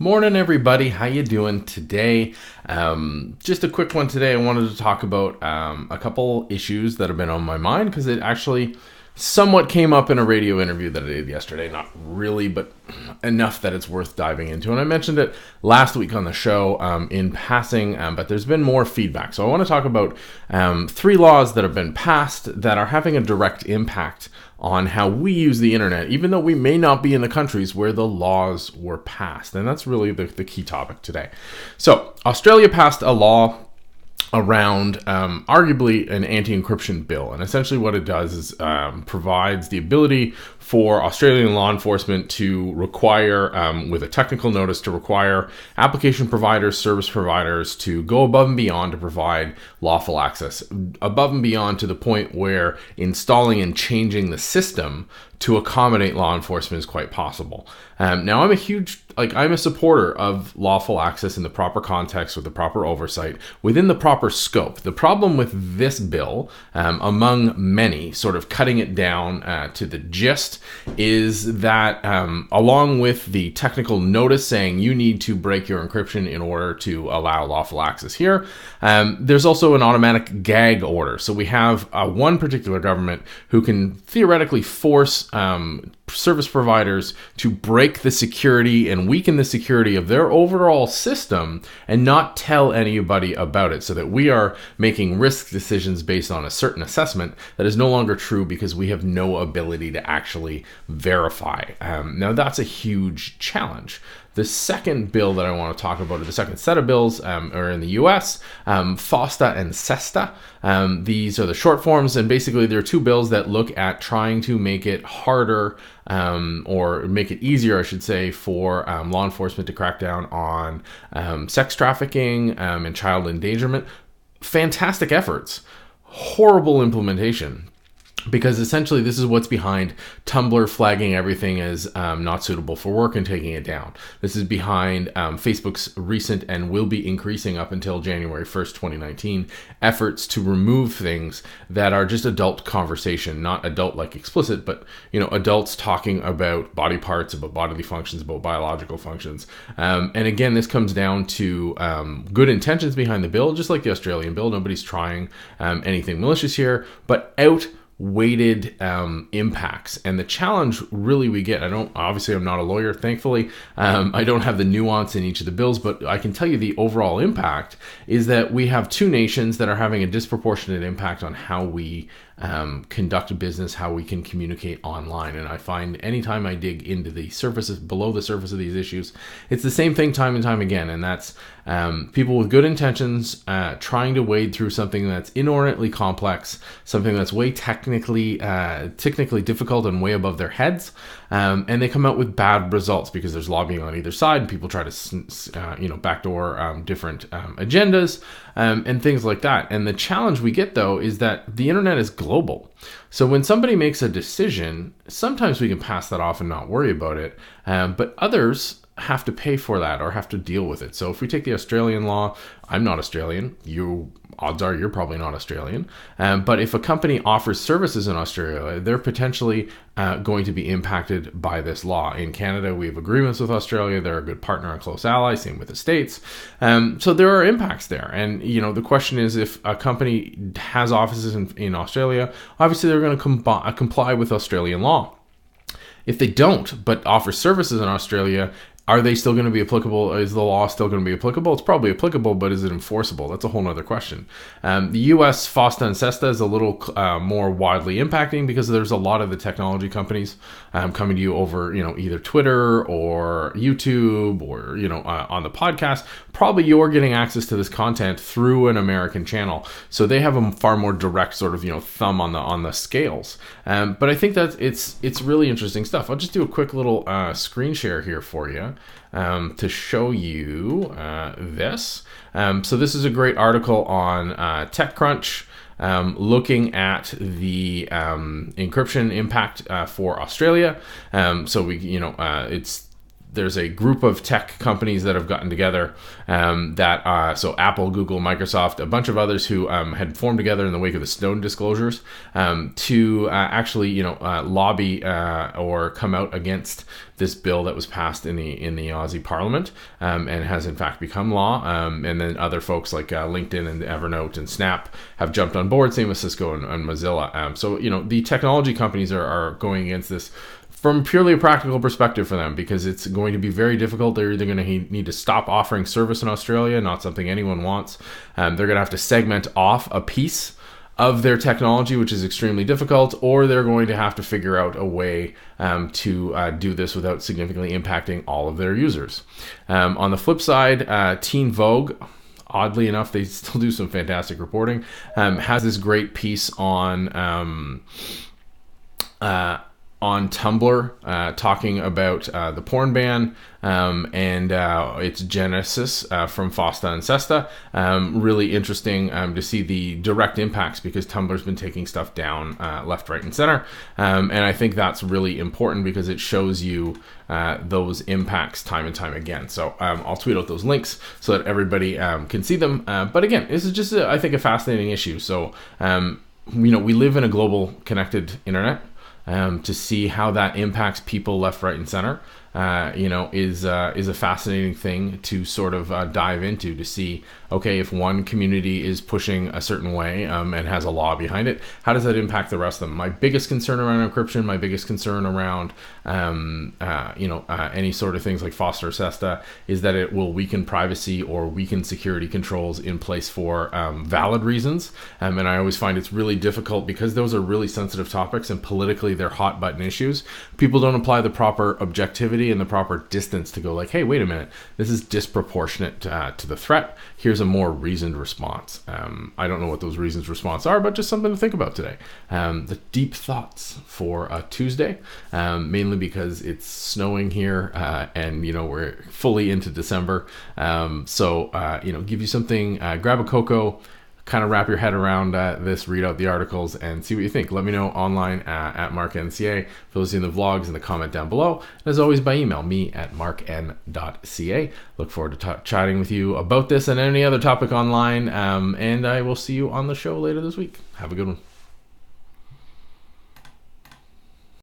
Morning, everybody. How you doing today? Just a quick one today. I wanted to talk about a couple issues that have been on my mind because it actually somewhat came up in a radio interview that I did yesterday. Not really, but enough that it's worth diving into. And I mentioned it last week on the show in passing, but there's been more feedback. So I want to talk about 3 laws that have been passed that are having a direct impact on how we use the internet, even though we may not be in the countries where the laws were passed. And that's really the key topic today. So Australia passed a law around arguably an anti-encryption bill. And essentially what it does is provides the ability for Australian law enforcement to require, with a technical notice, to require application providers, service providers to go above and beyond to provide lawful access, above and beyond to the point where installing and changing the system to accommodate law enforcement is quite possible. Now, I'm a supporter of lawful access in the proper context with the proper oversight within the proper scope. The problem with this bill, among many, sort of cutting it down to the gist, is that along with the technical notice saying you need to break your encryption in order to allow lawful access here, there's also an automatic gag order. So we have one particular government who can theoretically force service providers to break the security and weaken the security of their overall system and not tell anybody about it, so that we are making risk decisions based on a certain assessment that is no longer true because we have no ability to actually verify. Now that's a huge challenge. The second bill that I want to talk about, or the second set of bills, are in the US, FOSTA and SESTA. These are the short forms, and basically there are 2 bills that look at trying to make it harder, or make it easier, I should say, for law enforcement to crack down on sex trafficking and child endangerment. Fantastic efforts. Horrible implementation. Because essentially this is what's behind Tumblr flagging everything as not suitable for work and taking it down. This is behind Facebook's recent and will be increasing up until January 1st, 2019, efforts to remove things that are just adult conversation, not adult like explicit, but adults talking about body parts, about bodily functions, about biological functions. And again, this comes down to good intentions behind the bill, just like the Australian bill. Nobody's trying anything malicious here, but weighted impacts. And the challenge really we get, obviously I'm not a lawyer, thankfully, I don't have the nuance in each of the bills, but I can tell you the overall impact is that we have 2 nations that are having a disproportionate impact on how we conduct business, how we can communicate online. And I find anytime I dig into the surfaces, below the surface of these issues, it's the same thing time and time again. And that's people with good intentions trying to wade through something that's inordinately complex, something that's way technically difficult and way above their heads. And they come out with bad results because there's lobbying on either side, and people try to, backdoor different agendas and things like that. And the challenge we get, though, is that the internet is global. So when somebody makes a decision, sometimes we can pass that off and not worry about it, but others have to pay for that or have to deal with it. So if we take the Australian law, I'm not Australian. Odds are you're probably not Australian. But if a company offers services in Australia, they're potentially going to be impacted by this law. In Canada, we have agreements with Australia. They're a good partner and close ally. Same with the States. So there are impacts there. And, the question is, if a company has offices in Australia, obviously they're going to comply with Australian law. If they don't, but offer services in Australia, are they still going to be applicable? Is the law still going to be applicable? It's probably applicable, but is it enforceable? That's a whole other question. The U.S. FOSTA and SESTA is a little more widely impacting because there's a lot of the technology companies coming to you over, either Twitter or YouTube or, on the podcast. Probably you're getting access to this content through an American channel. So they have a far more direct sort of, thumb on the scales. But I think that it's really interesting stuff. I'll just do a quick little screen share here for you. To show you this. So this is a great article on TechCrunch looking at the encryption impact for Australia. So we, it's there's a group of tech companies that have gotten together, so Apple, Google, Microsoft, a bunch of others who had formed together in the wake of the Snowden disclosures to actually, lobby or come out against this bill that was passed in the Aussie Parliament and has in fact become law. And then other folks like LinkedIn and Evernote and Snap have jumped on board, same with Cisco and Mozilla. So the technology companies are going against this from purely a practical perspective for them, because it's going to be very difficult. They're either going to need to stop offering service in Australia, not something anyone wants. They're going to have to segment off a piece of their technology, which is extremely difficult, or they're going to have to figure out a way to do this without significantly impacting all of their users. On the flip side, Teen Vogue, oddly enough, they still do some fantastic reporting, has this great piece on Tumblr talking about the porn ban and its genesis from FOSTA and SESTA. Really interesting to see the direct impacts, because Tumblr's been taking stuff down left, right, and center. And I think that's really important because it shows you those impacts time and time again. So I'll tweet out those links so that everybody can see them. But again, this is just, I think, a fascinating issue. So, we live in a global connected internet. To see how that impacts people left, right, and center, is a fascinating thing to sort of dive into, to see, okay, if one community is pushing a certain way and has a law behind it, how does that impact the rest of them? My biggest concern around encryption, my biggest concern around any sort of things like FOSTA or SESTA is that it will weaken privacy or weaken security controls in place for valid reasons. And I always find it's really difficult, because those are really sensitive topics and politically they're hot button issues. People don't apply the proper objectivity and the proper distance to go like, hey, wait a minute, this is disproportionate to the threat. Here's a more reasoned response. I don't know what those reasons response are, but just something to think about today. The deep thoughts for Tuesday, mainly because it's snowing here and we're fully into December. So give you something, grab a cocoa, kind of wrap your head around this, read out the articles, and see what you think. Let me know online at MarkNCA, for those in the vlogs, in the comment down below. And as always, by email, me at markn.ca. Look forward to chatting with you about this and any other topic online, and I will see you on the show later this week. Have a good one.